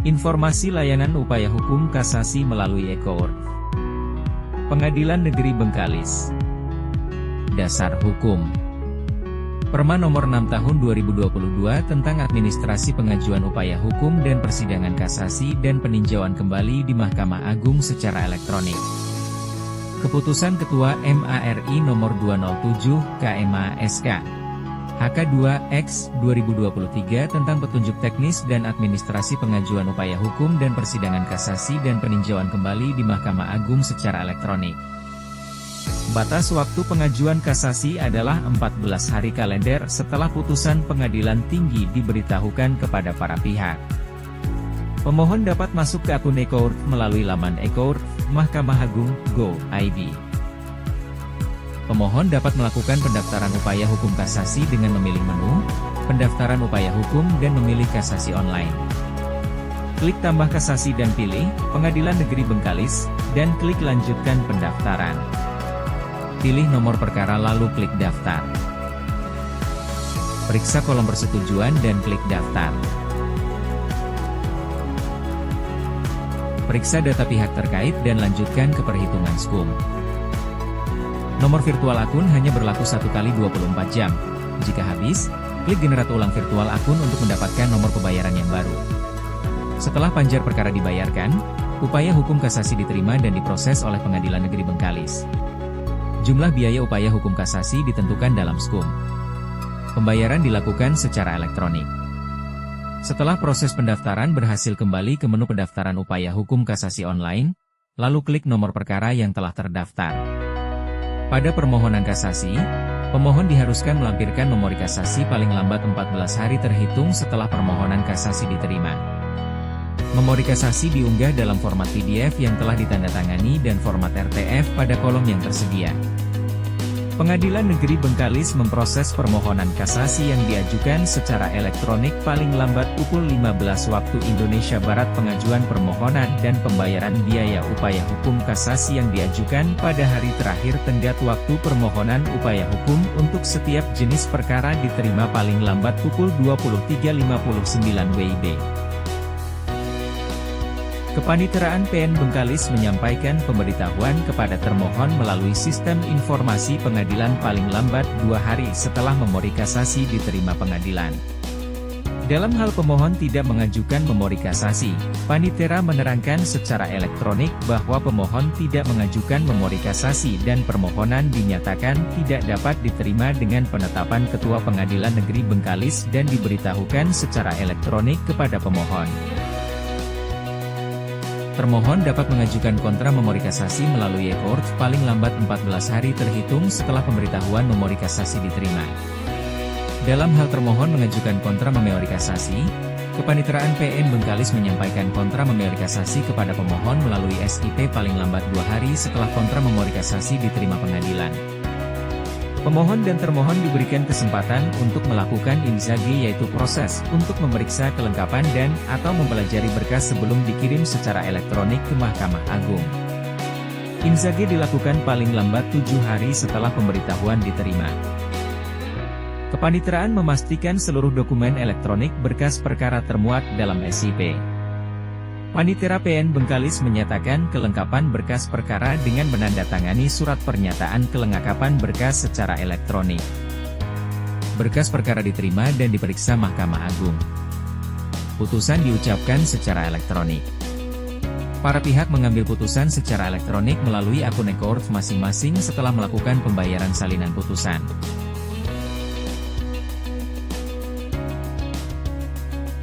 Informasi layanan upaya hukum kasasi melalui e-court. Pengadilan Negeri Bengkalis. Dasar Hukum. Perma Nomor 6 Tahun 2022 tentang Administrasi Pengajuan Upaya Hukum dan Persidangan Kasasi dan Peninjauan Kembali di Mahkamah Agung secara elektronik. Keputusan Ketua MARI Nomor 207 KMA-SK HK2X 2023 tentang petunjuk teknis dan administrasi pengajuan upaya hukum dan persidangan kasasi dan peninjauan kembali di Mahkamah Agung secara elektronik. Batas waktu pengajuan kasasi adalah 14 hari kalender setelah putusan pengadilan tinggi diberitahukan kepada para pihak. Pemohon dapat masuk ke akun e-court melalui laman e-court Mahkamah Agung Go.id. Pemohon dapat melakukan pendaftaran upaya hukum kasasi dengan memilih menu, pendaftaran upaya hukum dan memilih kasasi online. Klik tambah kasasi dan pilih, Pengadilan Negeri Bengkalis, dan klik lanjutkan pendaftaran. Pilih nomor perkara lalu klik daftar. Periksa kolom persetujuan dan klik daftar. Periksa data pihak terkait dan lanjutkan ke perhitungan SKUM. Nomor virtual akun hanya berlaku 1 kali 24 jam. Jika habis, klik generate ulang virtual akun untuk mendapatkan nomor pembayaran yang baru. Setelah panjar perkara dibayarkan, upaya hukum kasasi diterima dan diproses oleh Pengadilan Negeri Bengkalis. Jumlah biaya upaya hukum kasasi ditentukan dalam SKUM. Pembayaran dilakukan secara elektronik. Setelah proses pendaftaran berhasil, kembali ke menu pendaftaran upaya hukum kasasi online, lalu klik nomor perkara yang telah terdaftar. Pada permohonan kasasi, pemohon diharuskan melampirkan memori kasasi paling lambat 14 hari terhitung setelah permohonan kasasi diterima. Memori kasasi diunggah dalam format PDF yang telah ditandatangani dan format RTF pada kolom yang tersedia. Pengadilan Negeri Bengkalis memproses permohonan kasasi yang diajukan secara elektronik paling lambat pukul 15 waktu Indonesia Barat. Pengajuan permohonan dan pembayaran biaya upaya hukum kasasi yang diajukan pada hari terakhir tenggat waktu permohonan upaya hukum untuk setiap jenis perkara diterima paling lambat pukul 23.59 WIB. Kepaniteraan PN Bengkalis menyampaikan pemberitahuan kepada termohon melalui sistem informasi pengadilan paling lambat 2 hari setelah memori kasasi diterima pengadilan. Dalam hal pemohon tidak mengajukan memori kasasi, Panitera menerangkan secara elektronik bahwa pemohon tidak mengajukan memori kasasi dan permohonan dinyatakan tidak dapat diterima dengan penetapan Ketua Pengadilan Negeri Bengkalis dan diberitahukan secara elektronik kepada pemohon. Termohon dapat mengajukan kontra memori kasasi melalui e-court paling lambat 14 hari terhitung setelah pemberitahuan memori kasasi diterima. Dalam hal termohon mengajukan kontra memori kasasi, Kepaniteraan PN Bengkalis menyampaikan kontra memori kasasi kepada pemohon melalui SIP paling lambat 2 hari setelah kontra memori kasasi diterima pengadilan. Pemohon dan termohon diberikan kesempatan untuk melakukan inzaghi, yaitu proses untuk memeriksa kelengkapan dan atau mempelajari berkas sebelum dikirim secara elektronik ke Mahkamah Agung. Inzaghi dilakukan paling lambat 7 hari setelah pemberitahuan diterima. Kepaniteraan memastikan seluruh dokumen elektronik berkas perkara termuat dalam SIP. Panitera PN Bengkalis menyatakan kelengkapan berkas perkara dengan menandatangani surat pernyataan kelengkapan berkas secara elektronik. Berkas perkara diterima dan diperiksa Mahkamah Agung. Putusan diucapkan secara elektronik. Para pihak mengambil putusan secara elektronik melalui akun e-court masing-masing setelah melakukan pembayaran salinan putusan.